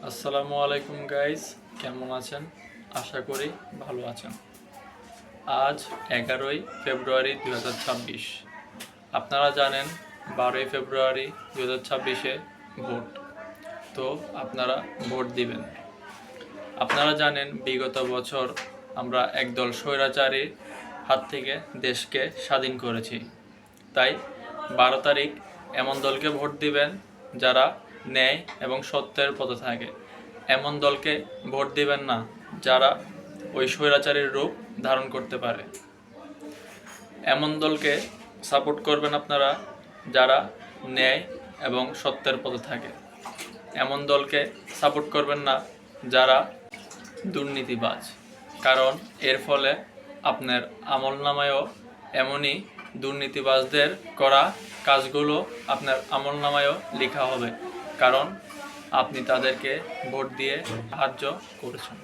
আসসালামু আলাইকুম গাইস, কেমন আছেন? আশা করি ভালো আছেন। আজ 11ই ফেব্রুয়ারি 2026। আপনারা জানেন 12ই ফেব্রুয়ারি 2026-এ ভোট। তো আপনারা ভোট দিবেন। আপনারা জানেন বিগত বছর আমরা একদল স্বৈরাচারীর হাত থেকে দেশকে স্বাধীন করেছি। তাই 12 তারিখ এমন দলকে ভোট দিবেন যারা ন্যায় এবং সত্যের পথে থাকে। এমন দলকে ভোট দিবেন না যারা ওই স্বৈরাচারীর রূপ ধারণ করতে পারে। এমন দলকে সাপোর্ট করবেন আপনারা যারা ন্যায় এবং সত্যের পথে থাকে। এমন দলকে সাপোর্ট করবেন না যারা দুর্নীতিবাজ, কারণ এর ফলে আপনার আমলনামায়ও এমনই দুর্নীতিবাজদের করা কাজগুলো আপনার আমলনামায়ও লেখা হবে, কারণ আপনি তাদেরকে ভোট দিয়ে সাহায্য করেছেন।